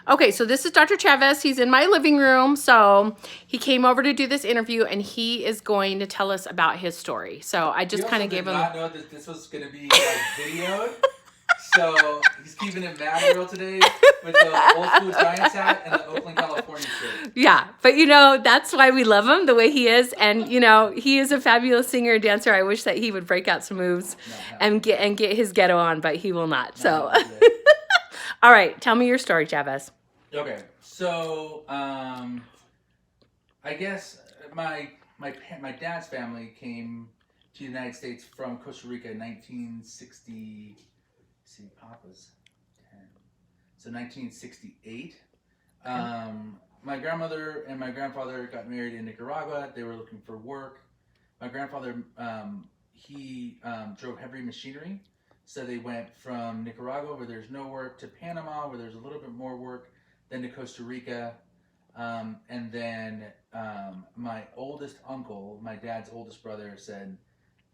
Okay, so this is Dr. Chavez. He's in my living room. So he came over to do this interview, and he is going to tell us about his story. So I We just kind also of did gave him. not know that this was going to be like videoed. So he's keeping it mad real today with the old school Giants hat and the Oakland, California shirt. Yeah, but that's why we love him the way he is, and he is a fabulous singer and dancer. I wish that he would break out some moves and get his ghetto on, but he will not. So, all right, tell me your story, Chavez. Okay, so I guess my dad's family came to the United States from Costa Rica in 1960. See, Papa's 10, so 1968. My grandmother and my grandfather got married in Nicaragua. They were looking for work. My grandfather, he drove heavy machinery. So they went from Nicaragua, where there's no work, to Panama, where there's a little bit more work, then to Costa Rica. And then my oldest uncle, my dad's oldest brother,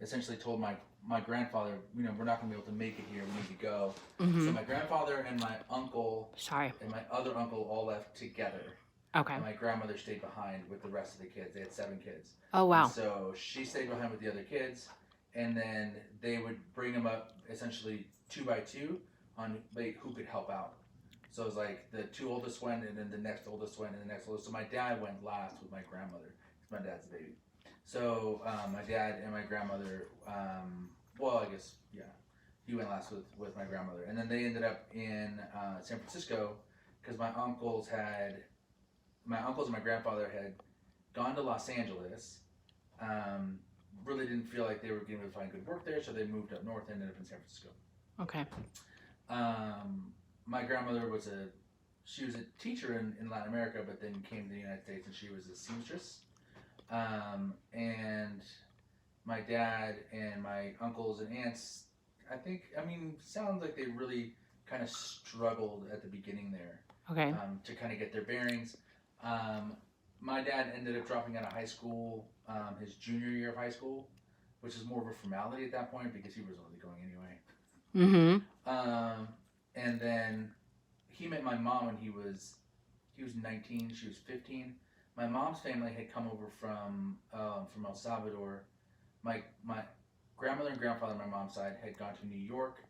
essentially told my grandfather, we're not going to be able to make it here. We need to go. Mm-hmm. So my grandfather and my uncle Sorry. and my other uncle all left together. Okay. And my grandmother stayed behind with the rest of the kids. They had 7 kids. Oh, wow. And so she stayed behind with the other kids, and then they would bring them up essentially 2 by 2 on who could help out. So it was like the 2 oldest went, and then the next oldest went, and the next oldest. So my dad went last with my grandmother. My dad's the baby. So my dad and my grandmother, I guess, yeah, he went last with my grandmother. And then they ended up in San Francisco because my uncles and my grandfather had gone to Los Angeles. Really didn't feel like they were going to find good work there, so they moved up north and ended up in San Francisco. Okay. My grandmother was a teacher in Latin America, but then came to the United States, and she was a seamstress. And my dad and my uncles and aunts, sounds like they really kind of struggled at the beginning there. Okay. To kind of get their bearings. My dad ended up dropping out of high school, his junior year of high school, which is more of a formality at that point because he was only going anyway. Mm-hmm. And then he met my mom when he was 19, she was 15. My mom's family had come over from El Salvador. My grandmother and grandfather on my mom's side had gone to New York,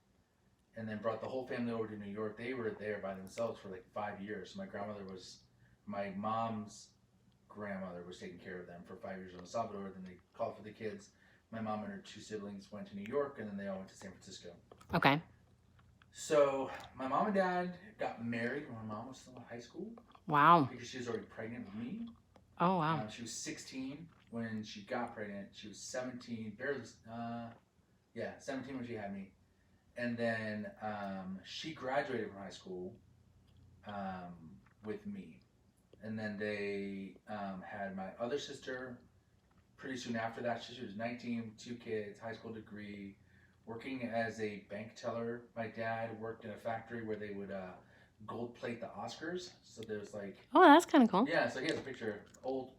and then brought the whole family over to New York. They were there by themselves for like 5 years. My mom's grandmother was taking care of them for 5 years in El Salvador. Then they called for the kids. My mom and her 2 siblings went to New York, and then they all went to San Francisco. Okay. So my mom and dad got married when my mom was still in high school. Wow. Because she was already pregnant with me. Oh, wow. She was 16 when she got pregnant. She was 17, 17 when she had me. And then she graduated from high school with me. And then they had my other sister pretty soon after that. She was 19, 2 kids, high school degree, working as a bank teller. My dad worked in a factory where they would gold plate the Oscars. So there's like... Oh, that's kind of cool. Yeah, so he has a picture, old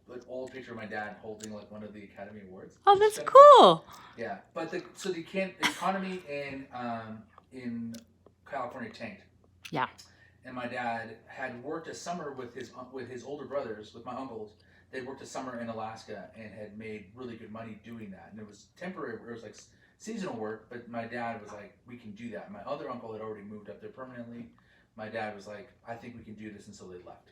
picture of my dad holding like one of the Academy Awards. Oh, that's cool. Yeah, but the economy in California tanked. Yeah. And my dad had worked a summer with his older brothers, with my uncles. They'd worked a summer in Alaska and had made really good money doing that. And it was temporary. It was like seasonal work, but my dad was like, we can do that. My other uncle had already moved up there permanently. My dad was like, I think we can do this, and so they left.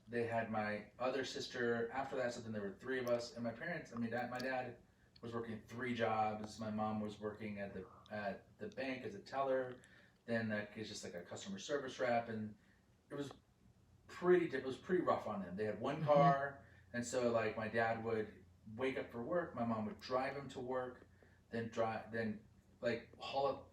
They had my other sister after that, so then there were 3 of us. And my parents, my dad was working 3 jobs. My mom was working at the bank as a teller. Then it's just like a customer service rep, and it was pretty rough on them. They had 1 car, and so like my dad would wake up for work, my mom would drive him to work, then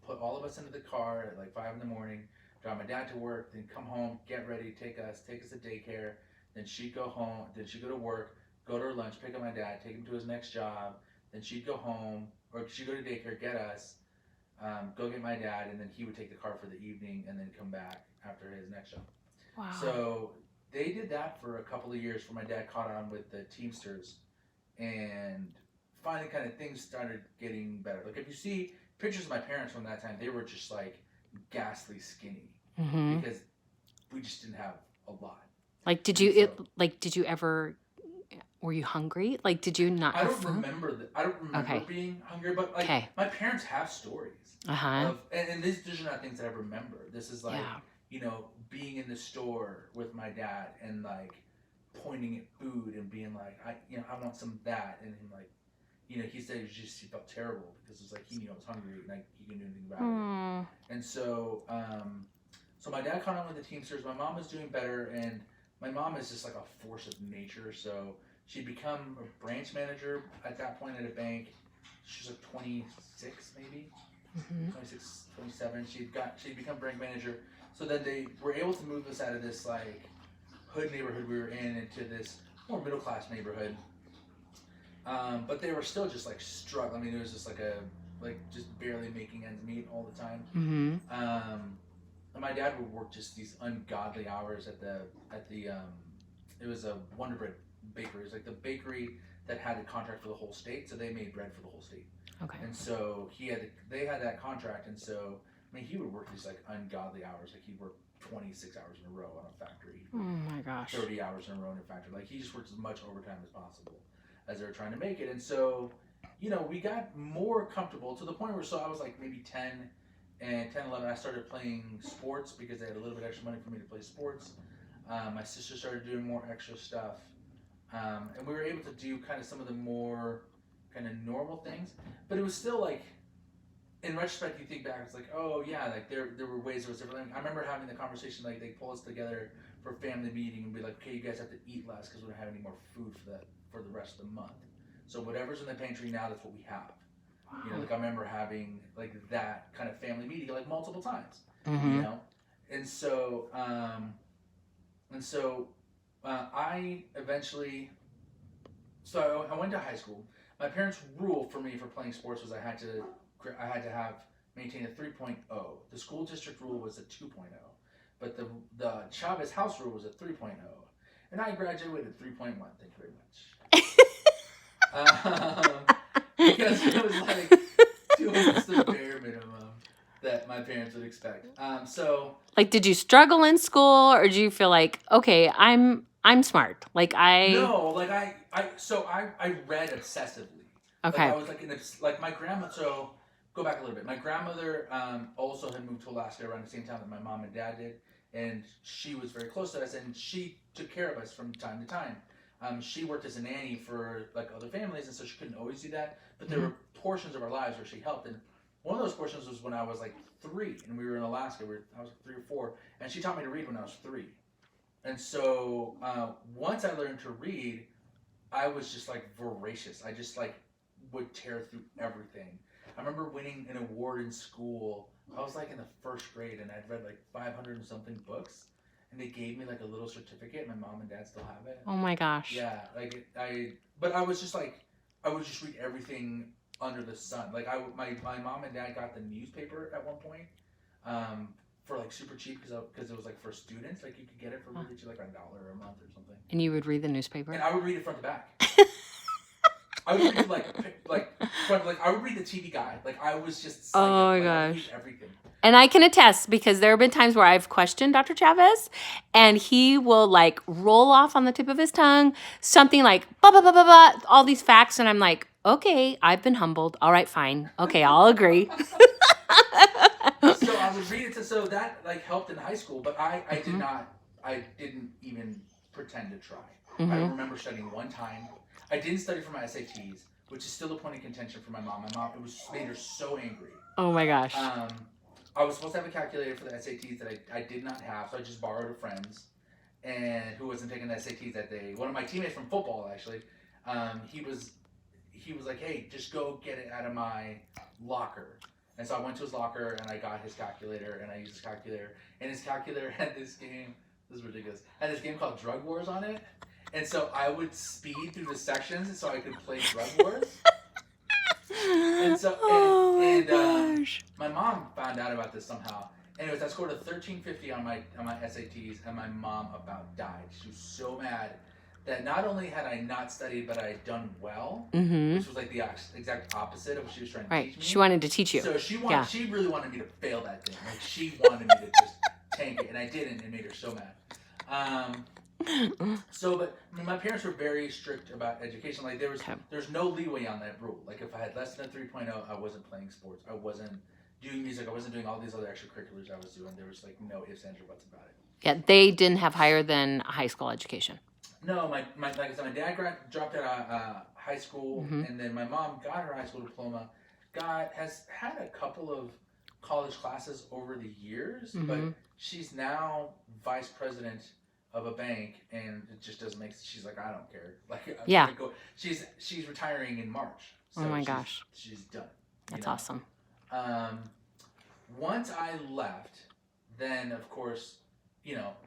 put all of us into the car at like 5 a.m, drive my dad to work, then come home, get ready, take us to daycare. Then she'd go home, then she'd go to work, go to her lunch, pick up my dad, take him to his next job. Then she'd go home, or she'd go to daycare, get us, go get my dad, and then he would take the car for the evening and then come back after his next job. Wow. So they did that for a couple of years before my dad caught on with the Teamsters, and finally kind of things started getting better. Like if you see pictures of my parents from that time, they were just like ghastly skinny. Mm-hmm. Because just didn't have a lot. Like, did you ever, were you hungry? Like, did you not I have don't food? remember being hungry, but like my parents have stories of, and these are not things that I remember. This is like, being in the store with my dad and like pointing at food and being like, I want some of that, and him like, he said he felt terrible because it's like he knew I was hungry and like he couldn't do anything about it. And so, so my dad caught on with the Teamsters. My mom was doing better, and my mom is just like a force of nature. So she'd become a branch manager at that point at a bank. She was like 26 maybe, 26, 27. She'd become branch manager. So then they were able to move us out of this like hood neighborhood we were in into this more middle class neighborhood. But they were still just like struggling. I mean, it was just just barely making ends meet all the time. And my dad would work just these ungodly hours at the it was a Wonder Bread bakery. It was like the bakery that had the contract for the whole state, so they made bread for the whole state. Okay. And so they had that contract, and so I mean he would work these like ungodly hours. Like he'd work 26 hours in a row on a factory. Oh my gosh. 30 hours in a row in a factory. Like he just worked as much overtime as possible as they were trying to make it. And so, we got more comfortable to the point where I was like maybe 10, 11, I started playing sports because they had a little bit extra money for me to play sports. My sister started doing more extra stuff. And we were able to do kind of some of the more kind of normal things. But it was still like, in retrospect, you think back, it's like, oh yeah, like there were ways it was different. I remember having the conversation, like they pull us together for a family meeting and be like, okay, you guys have to eat less because we don't have any more food for the rest of the month. So whatever's in the pantry now, that's what we have. Wow. Like I remember having like that kind of family meeting like multiple times. And so I eventually, I went to high school. My parents' rule for me for playing sports was I had to maintain a 3.0. The school district rule was a 2.0, but the Chavez house rule was a 3.0, and I graduated 3.1. Thank you very much. Because it was like doing the bare minimum that my parents would expect. So like, did you struggle in school, or do you feel like, okay, I'm smart? Like No, like I read obsessively. Okay. Like I was like my grandma. So go back a little bit. My grandmother also had moved to Alaska around the same time that my mom and dad did, and she was very close to us, and she took care of us from time to time. She worked as a nanny for like other families, and so she couldn't always do that. But there were portions of our lives where she helped, and one of those portions was when I was like 3, and we were in Alaska. I was like 3 or 4, and she taught me to read when I was 3. And so once I learned to read, I was just like voracious. I just like would tear through everything. I remember winning an award in school. I was like in the 1st grade, and I'd read like 500 and something books, and they gave me like a little certificate. My mom and dad still have it. Oh my gosh. Yeah, like but I was just like, I would just read everything under the sun. Like my mom and dad got the newspaper at one point, for like super cheap because it was like for students. Like you could get it for really cheap, like $1 a month or something. And you would read the newspaper? And I would read it front to back. I would read I would read the TV Guide. Like I was just psyched. Oh my gosh. I would gosh. read everything. And I can attest, because there have been times where I've questioned Dr. Chavez, and he will like roll off on the tip of his tongue something like blah blah blah blah blah, all these facts, and I'm like, okay, I've been humbled. All right, fine. Okay, I'll agree. So I would read it. So that like helped in high school, but I didn't even pretend to try. I remember studying one time. I didn't study for my SATs, which is still a point of contention for my mom. My mom, it made her so angry. Oh my gosh. I was supposed to have a calculator for the SATs that I did not have, so I just borrowed a friend's, and who wasn't taking the SATs that day. One of my teammates from football, actually, he was like, hey, just go get it out of my locker. And so I went to his locker, and I got his calculator, and I used his calculator. And his calculator had this game, this is ridiculous, had this game called Drug Wars on it. And so I would speed through the sections so I could play Drug Wars. And so, my mom found out about this somehow. Anyways, I scored a 1350 on my SATs, and my mom about died. She was so mad that not only had I not studied, but I had done well, which was like the exact opposite of what she was trying to teach me. She wanted to teach you. So she really wanted me to fail that thing. Like she wanted me to just tank it, and I didn't, and it made her so mad. But I mean, my parents were very strict about education. Like there's no leeway on that rule. Like if I had less than a 3.0, I wasn't playing sports. I wasn't doing music. I wasn't doing all these other extracurriculars I was doing. There was like no ifs, ands, or buts about it. Yeah, they didn't have higher than a high school education. No, like I said, my dad dropped out of high school, and then my mom got her high school diploma. Has had a couple of college classes over the years, but she's now vice president of a bank, and it just doesn't make. She's like, I don't care. Like, I'm gonna go. She's retiring in March. So oh my gosh, she's done. That's awesome. Once I left, then of course,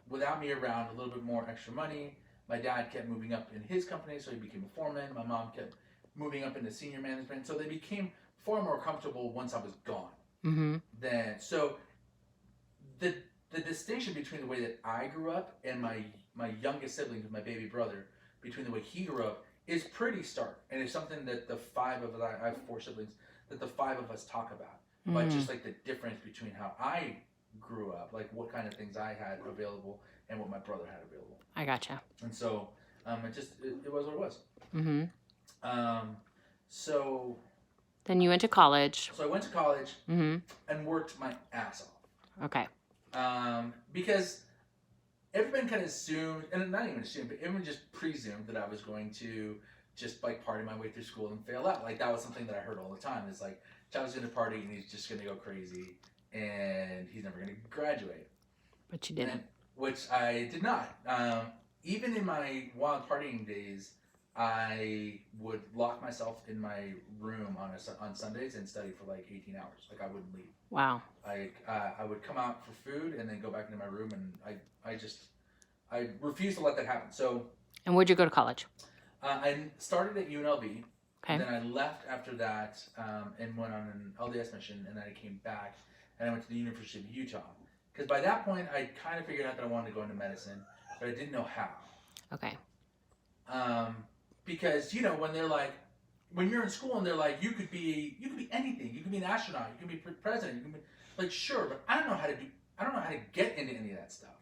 without me around, a little bit more extra money. My dad kept moving up in his company, so he became a foreman. My mom kept moving up into senior management, so they became far more comfortable once I was gone. Then, so the distinction between the way that I grew up and my youngest sibling, my baby brother, between the way he grew up is pretty stark, and it's something that the five of us, I have 4 siblings, that the 5 of us talk about. But just like the difference between how I grew up, like what kind of things I had available and what my brother had available. I gotcha. And so it was what it was. So then you went to college. So I went to college and worked my ass off. Okay. Because everyone kind of assumed, and not even assumed, but everyone just presumed that I was going to just like party my way through school and fail out. Like that was something that I heard all the time. It's like Chavez is going to party and he's just going to go crazy and he's never going to graduate. But you didn't. Which I did not. Even in my wild partying days, I would lock myself in my room on Sundays and study for like 18 hours. Like I wouldn't leave. Wow. I would come out for food and then go back into my room, and I refused to let that happen. So. And where'd you go to college? I started at UNLV. Okay. Then I left after that and went on an LDS mission, and then I came back and I went to the University of Utah. Because by that point, I kind of figured out that I wanted to go into medicine, but I didn't know how. Okay. Because when they're like, when you're in school and they're like, you could be anything. You could be an astronaut. You could be president. You can be like, sure, but I don't know how to get into any of that stuff.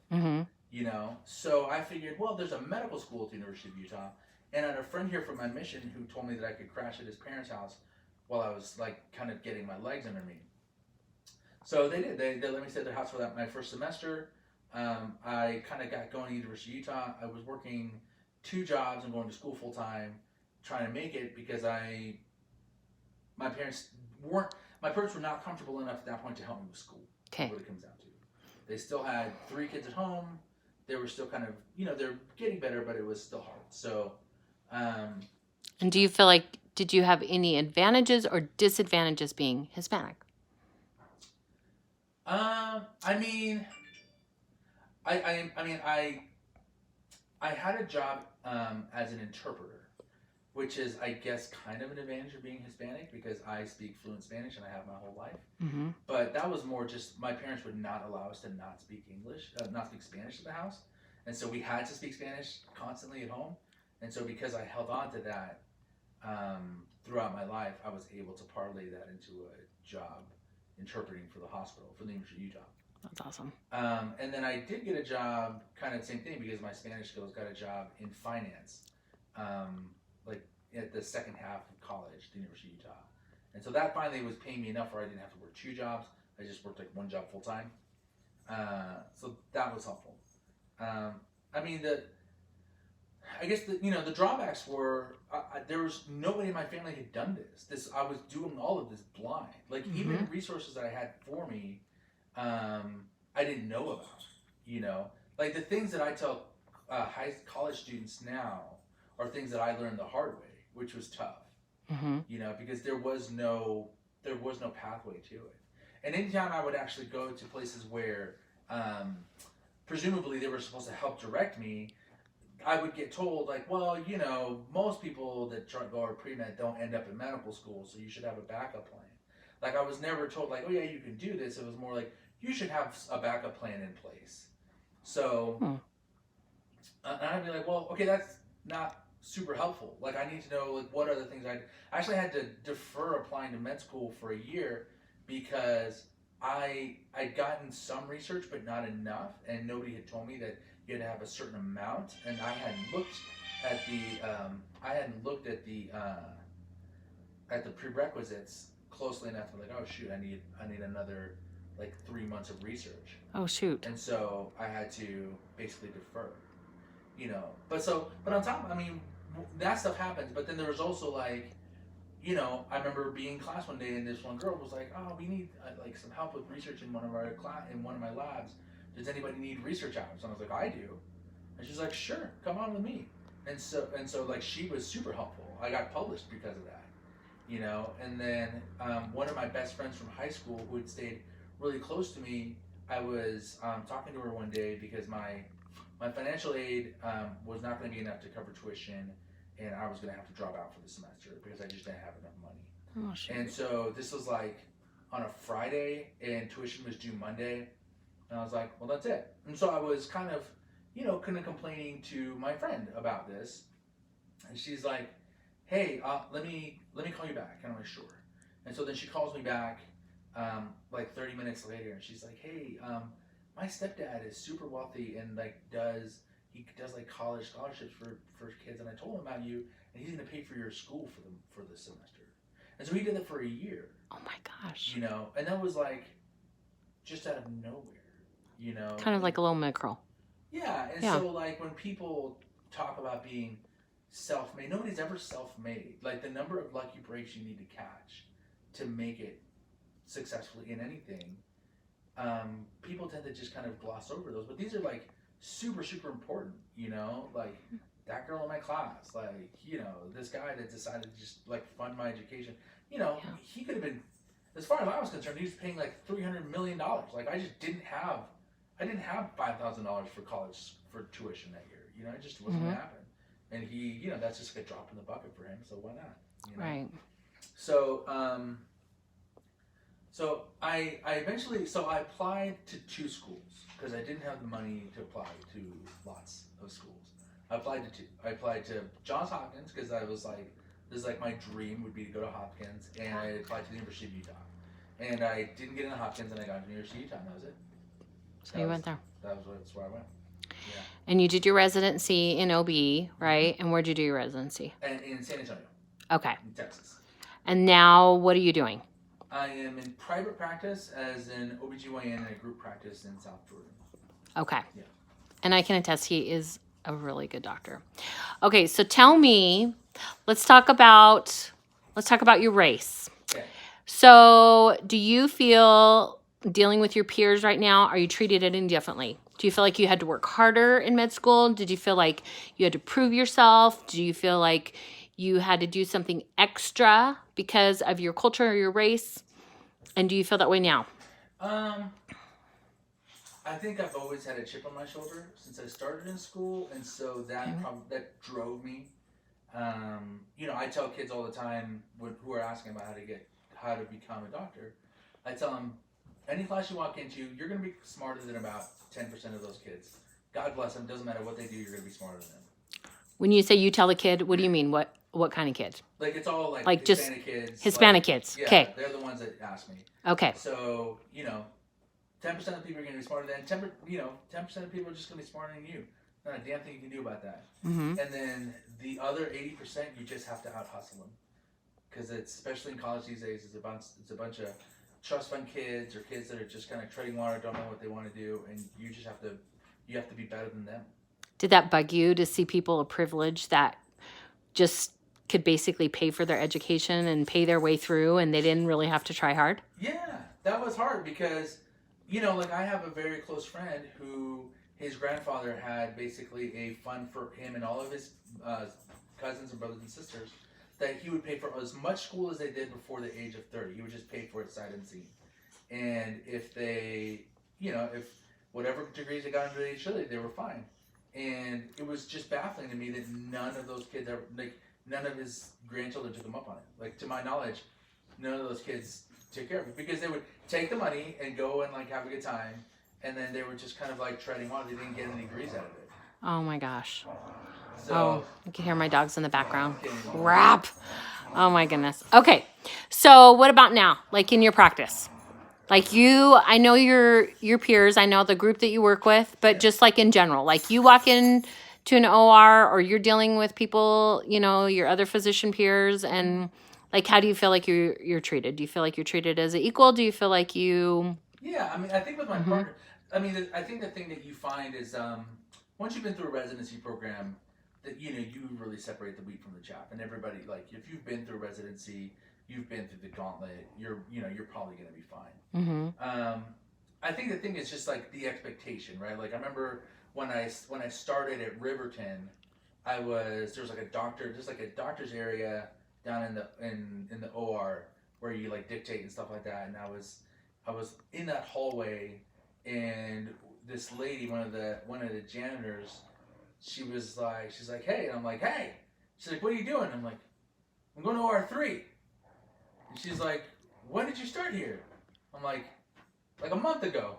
So I figured, well, there's a medical school at the University of Utah, and I had a friend here from my mission who told me that I could crash at his parents' house while I was like kind of getting my legs under me. So they did. They let me stay at their house for my first semester. I kind of got going to the University of Utah. I was working 2 jobs and going to school full time, trying to make it because my parents were not comfortable enough at that point to help me with school. Okay. What it comes down to. They still had 3 kids at home. They were still kind of, they're getting better, but it was still hard. So. And do you feel like, did you have any advantages or disadvantages being Hispanic? I had a job as an interpreter, which is, I guess, kind of an advantage of being Hispanic because I speak fluent Spanish and I have my whole life. But that was more just my parents would not allow us to not speak Spanish at the house, and so we had to speak Spanish constantly at home. And so because I held on to that throughout my life, I was able to parlay that into a job interpreting for the hospital, for the University of Utah. That's awesome. And then I did get a job, kind of the same thing, because my Spanish skills, got a job in finance, like at the second half of college, the University of Utah. And so that finally was paying me enough where I didn't have to work 2 jobs. I just worked like 1 job full time. So that was helpful. The drawbacks were there was nobody in my family had done this. I was doing all of this blind. Like even resources that I had for me, I didn't know about. Like the things that I tell college students now are things that I learned the hard way, which was tough. Because there was no pathway to it. And anytime I would actually go to places where presumably they were supposed to help direct me, I would get told like, well, most people that go to pre-med don't end up in medical school, so you should have a backup plan. Like I was never told like, oh yeah, you can do this. It was more like, you should have a backup plan in place. So, and I'd be like, well, okay, that's not super helpful. Like I need to know like what are the things I actually had to defer applying to med school for a year because I'd gotten some research, but not enough, and nobody had told me that you had to have a certain amount, and I hadn't looked at the prerequisites closely enough to like, oh shoot, I need another like 3 months of research. Oh shoot. And so I had to basically defer, But on top, I mean, that stuff happens. But then there was also like, I remember being in class one day and this one girl was like, oh, we need like some help with research in one of my labs. Does anybody need research hours? And I was like, I do. And she's like, sure, come on with me. And so like she was super helpful. I got published because of that. And then one of my best friends from high school who had stayed really close to me, I was talking to her one day because my financial aid was not going to be enough to cover tuition, and I was going to have to drop out for the semester because I just didn't have enough money. Oh, shit. And so this was like on a Friday, and tuition was due Monday, and I was like, well, that's it. And so I was kind of complaining to my friend about this, and she's like, hey, let me call you back. And I'm like, sure. And so then she calls me back like 30 minutes later, and she's like, hey, my stepdad is super wealthy and like does like college scholarships for kids, and I told him about you, and he's gonna pay for your school for the semester. And so he did that for a year. Oh my gosh. And that was like just out of nowhere, Kind of like a little micro. Yeah, and so like when people talk about being self-made, nobody's ever self-made. Like the number of lucky breaks you need to catch to make it successfully in anything, people tend to just kind of gloss over those, but these are like super important, like that girl in my class, like this guy that decided to just like fund my education, he could have been, as far as I was concerned, he was paying like $300 million. Like I didn't have $5,000 for college for tuition that year, it just wasn't gonna happen. And he, that's just a drop in the bucket for him, so why not? Right. So so I eventually, I applied to 2 schools because I didn't have the money to apply to lots of schools. I applied to 2. I applied to Johns Hopkins because I was like, this is like my dream would be to go to Hopkins, and I applied to the University of Utah. And I didn't get into Hopkins, and I got into the University of Utah, and that was it. So you went there. That's where I went. Yeah. And you did your residency in OB, right? And where'd you do your residency? And in San Antonio. Okay. In Texas. And now what are you doing? I am in private practice as an OBGYN and a group practice in South Jordan. Okay. Yeah. And I can attest he is a really good doctor. Okay, so tell me, let's talk about your race. Okay. So do you feel dealing with your peers right now, are you treated any differently? Do you feel like you had to work harder in med school? Did you feel like you had to prove yourself? Do you feel like you had to do something extra because of your culture or your race? And do you feel that way now? I think I've always had a chip on my shoulder since I started in school, and so that that drove me. I tell kids all the time who are asking about how to become a doctor. I tell them, any class you walk into, you're going to be smarter than about 10% of those kids. God bless them. Doesn't matter what they do, you're going to be smarter than them. When you say you tell a kid, what do you mean? What kind of kids? Like it's all like Hispanic just kids. Hispanic kids. Yeah, okay. They're the ones that ask me. Okay. So 10% of people are going to be smarter than 10%. 10% of people are just going to be smarter than you. Not a damn thing you can do about that. Mm-hmm. And then the other 80%, you just have to out hustle them, because it's, especially in college these days, it's a bunch of trust fund kids or kids that are just kind of treading water, don't know what they want to do, and you just have to be better than them. Did that bug you to see people of privilege that just could basically pay for their education and pay their way through, and they didn't really have to try hard? Yeah, that was hard because, like I have a very close friend who his grandfather had basically a fund for him and all of his cousins and brothers and sisters that he would pay for as much school as they did before the age of 30. He would just pay for it sight unseen. And if they, if whatever degrees they got into the age of 30, they were fine. And it was just baffling to me that none of those kids ever, none of his grandchildren took him up on it. Like, to my knowledge, none of those kids took care of it, because they would take the money and go and have a good time, and then they were just kind of treading water. They didn't get any degrees out of it. Oh my gosh. So, you can hear my dogs in the background. Crap. Oh my goodness. Okay. So what about now? Like in your practice? Like I know your peers, I know the group that you work with, but just like in general, like you walk in to an OR or you're dealing with people, your other physician peers, and like, how do you feel like you're treated? Do you feel like you're treated as an equal? Do you feel like you? Yeah, I mean, I think with my partner, I mean, I think the thing that you find is once you've been through a residency program, that you really separate the wheat from the chaff, and everybody, like, if you've been through residency, you've been through the gauntlet, you're probably going to be fine. I think the thing is just like the expectation, right? Like I remember when I started at Riverton, there's like a doctor's area down in the OR where you like dictate and stuff like that, and I was in that hallway, and this lady, one of the janitors, she's like, hey, and I'm like, hey, she's like, what are you doing? I'm like, I'm going to OR3, and she's like, when did you start here? I'm like a month ago.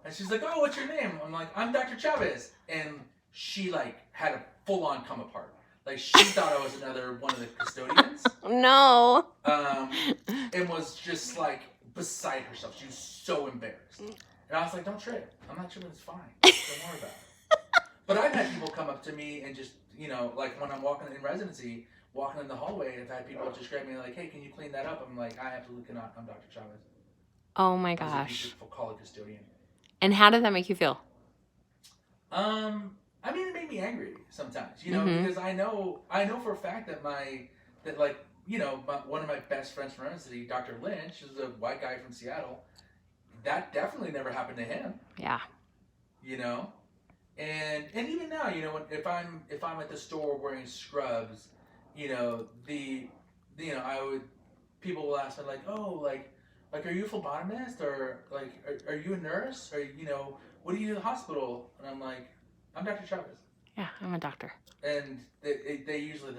And she's like, oh, what's your name? I'm like, I'm Dr. Chavez. And she like had a full on come apart. Like she thought I was another one of the custodians. No. And was just like beside herself. She was so embarrassed. And I was like, don't trip. I'm not tripping, it's fine. Don't worry about it. But I've had people come up to me and just, like when I'm walking in residency, walking in the hallway, I've had people just grab me like, hey, can you clean that up? I'm like, I absolutely cannot. I'm Dr. Chavez. Oh my gosh. Call a custodian. And how did that make you feel? I mean, it made me angry sometimes, because I know for a fact that one of my best friends from residency, Dr. Lynch, is a white guy from Seattle. That definitely never happened to him. Yeah. And even now, if I'm at the store wearing scrubs, people will ask me like, oh, like are you a phlebotomist, or like are you a nurse, or what do you do in the hospital? And I'm like, I'm Dr. Chavez. Yeah, I'm a doctor. And they're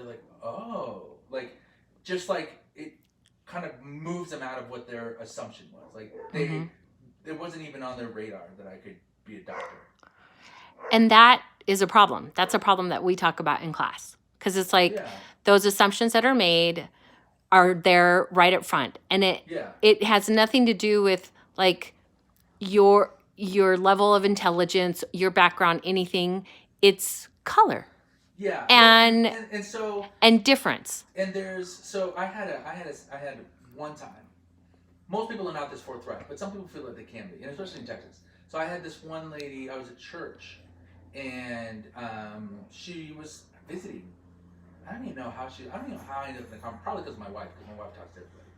like, oh, like just like it kind of moves them out of what their assumption was. Like it wasn't even on their radar that I could be a doctor. And that is a problem. That's a problem that we talk about in class, because it's like those assumptions that are made are there right up front, and it has nothing to do with like your level of intelligence, your background, anything. It's color. Yeah. And so and difference. And I had one time. Most people are not this forthright, but some people feel like they can be, and especially in Texas. So I had this one lady. I was at church, and she was visiting. I don't even know how I ended up in the conversation. Probably because of my wife talks to everybody.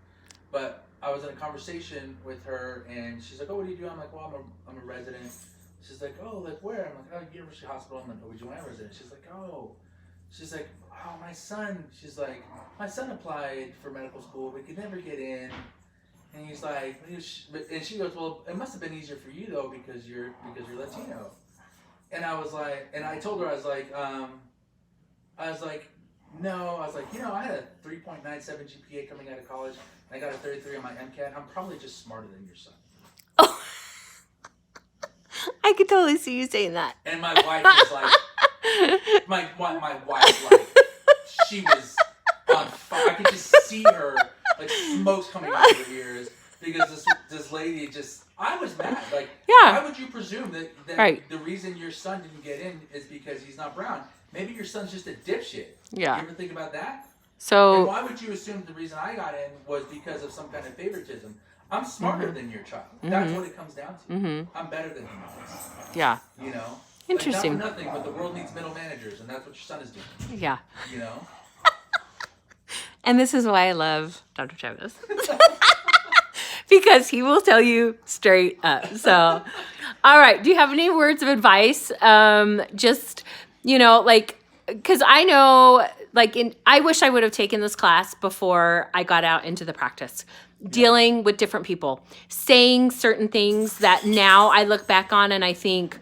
But I was in a conversation with her, and she's like, "Oh, what do you do?" I'm like, "Well, I'm a resident." She's like, "Oh, like where?" I'm like, "Oh, University Hospital. I'm an OB/GYN resident." She's like, "Oh." She's like, "Oh, my son." She's like, "My son applied for medical school, but he could never get in." And he's like, and she goes, "Well, it must have been easier for you though because you're Latino." And I was like, and I told her, I was like, no, I was like, I had a 3.97 GPA coming out of college, and I got a 33 on my MCAT. I'm probably just smarter than your son. Oh, I could totally see you saying that. And my wife was like, my wife, like, she was on fire. I could just see her, like, smoke's coming out of her ears, because this lady just, I was mad. Like, why would you presume that the reason your son didn't get in is because he's not brown? Maybe your son's just a dipshit. Yeah. You ever think about that? So. And why would you assume the reason I got in was because of some kind of favoritism? I'm smarter than your child. That's what it comes down to. I'm better than him. Yeah. Interesting. Like, not for nothing, but the world needs middle managers, and that's what your son is doing. Yeah. And this is why I love Dr. Chavez. Because he will tell you straight up. So, all right. Do you have any words of advice? Just, like, because I know, like, I wish I would have taken this class before I got out into the practice, dealing with different people, saying certain things that now I look back on and I think,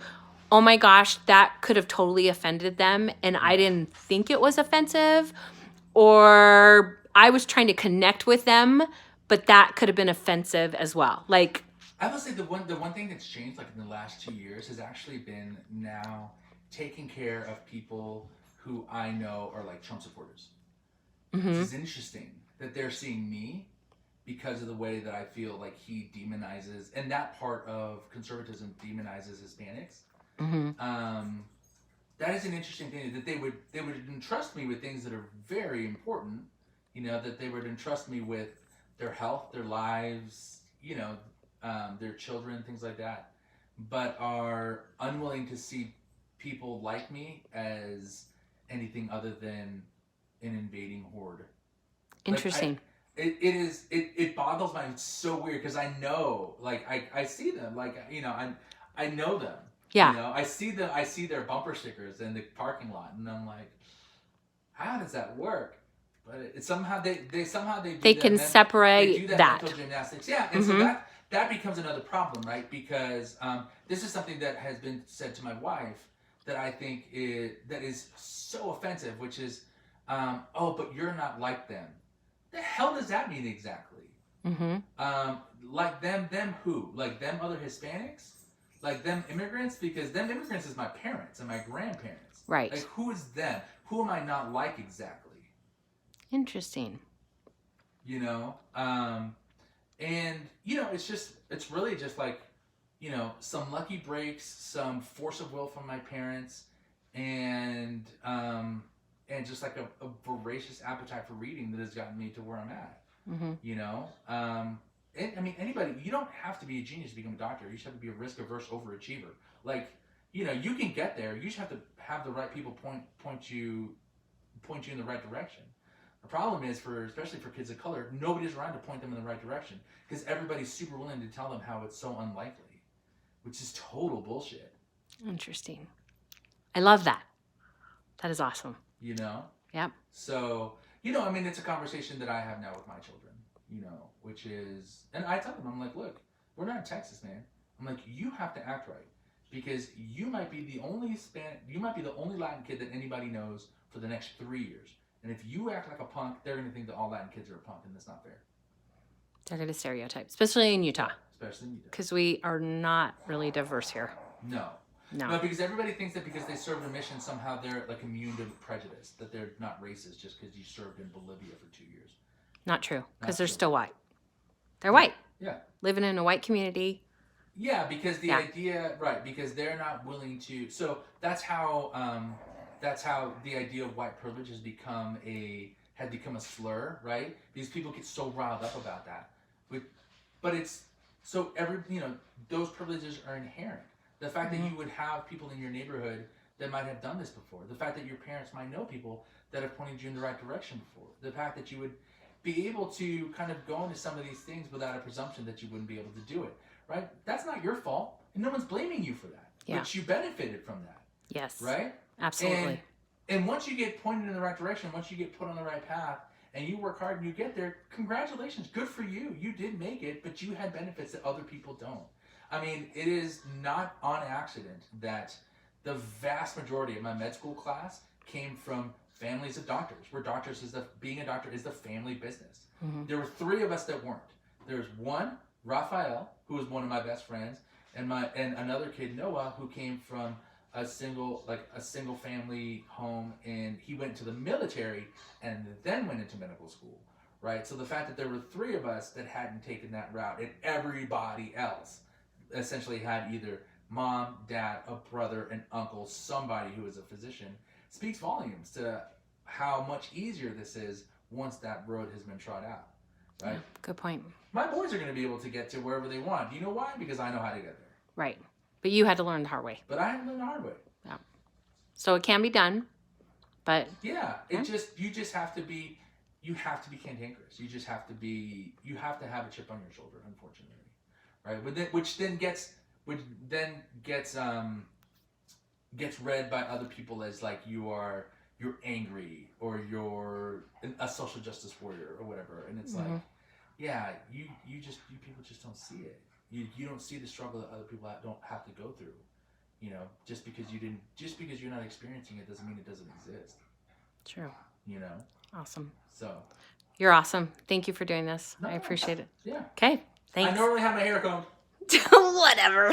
oh my gosh, that could have totally offended them, and I didn't think it was offensive, or I was trying to connect with them, but that could have been offensive as well. Like, I will say the one thing that's changed, like, in the last 2 years has actually been now taking care of people who I know are like Trump supporters. This is interesting that they're seeing me because of the way that I feel like he demonizes, and that part of conservatism demonizes Hispanics. That is an interesting thing, that they would entrust me with things that are very important. That they would entrust me with their health, their lives, their children, things like that, but are unwilling to see people like me as anything other than an invading horde. Interesting. It boggles my mind. It's so weird because I know, like, I see them, like, I know them. Yeah. I see their bumper stickers in the parking lot, and I'm like, how does that work? But somehow they can separate they do that mental gymnastics. Yeah, and so that becomes another problem, right? Because this is something that has been said to my wife that I think that is so offensive, which is, oh, but you're not like them. The hell does that mean exactly? Like them who? Like them other Hispanics? Like them immigrants? Because them immigrants is my parents and my grandparents. Right. Like, who is them? Who am I not like exactly? Interesting. And it's really just like, some lucky breaks, some force of will from my parents, and just like a voracious appetite for reading that has gotten me to where I'm at. Anybody, you don't have to be a genius to become a doctor. You just have to be a risk-averse overachiever. Like, you can get there. You just have to have the right people point you in the right direction. The problem is, especially for kids of color, nobody's around to point them in the right direction because everybody's super willing to tell them how it's so unlikely, which is total bullshit. Interesting. I love that. That is awesome. Yep. So, it's a conversation that I have now with my children, which is, and I tell them, I'm like, look, we're not in Texas, man. I'm like, you have to act right because you might be the only Latin kid that anybody knows for the next 3 years. And if you act like a punk, they're going to think that all Latin kids are a punk, and that's not fair. They're going to stereotype, especially in Utah. Because we are not really diverse here. No, because everybody thinks that because they served a mission, somehow they're like immune to prejudice, that they're not racist just because you served in Bolivia for 2 years. Not true, because they're still white. They're white. Yeah. Living in a white community. Yeah, because the idea, right, because they're not willing to, so that's how the idea of white privilege has become a slur, right? Because people get so riled up about that. But it's, so those privileges are inherent. The fact that you would have people in your neighborhood that might have done this before. The fact that your parents might know people that have pointed you in the right direction before. The fact that you would be able to kind of go into some of these things without a presumption that you wouldn't be able to do it, right? That's not your fault, and no one's blaming you for that. Yeah. But you benefited from that. Yes. Right? Absolutely. And once you get pointed in the right direction, once you get put on the right path, and you work hard and you get there, congratulations, good for you. You did make it, but you had benefits that other people don't. It is not on accident that the vast majority of my med school class came from families of doctors, where being a doctor is the family business. There were 3 of us that weren't. There's one, Raphael, who was one of my best friends, and another kid, Noah, who came from a single family home, and he went to the military and then went into medical school, right? So the fact that there were 3 of us that hadn't taken that route, and everybody else essentially had either mom, dad, a brother, an uncle, somebody who is a physician, speaks volumes to how much easier this is once that road has been trod out, right? Yeah, good point. My boys are going to be able to get to wherever they want. Do you know why? Because I know how to get there. Right. But you had to learn the hard way. But I had to learn the hard way. Yeah. So it can be done, but you just have to be cantankerous. You have to have a chip on your shoulder, unfortunately, right? Which then gets read by other people as like you're angry or you're a social justice warrior or whatever, and it's like, you people just don't see it. You don't see the struggle that other people don't have to go through. Just because you're not experiencing it doesn't mean it doesn't exist. True. Awesome. So. You're awesome. Thank you for doing this. I appreciate it. Yeah. Okay. Thanks. I normally have my hair combed. Whatever.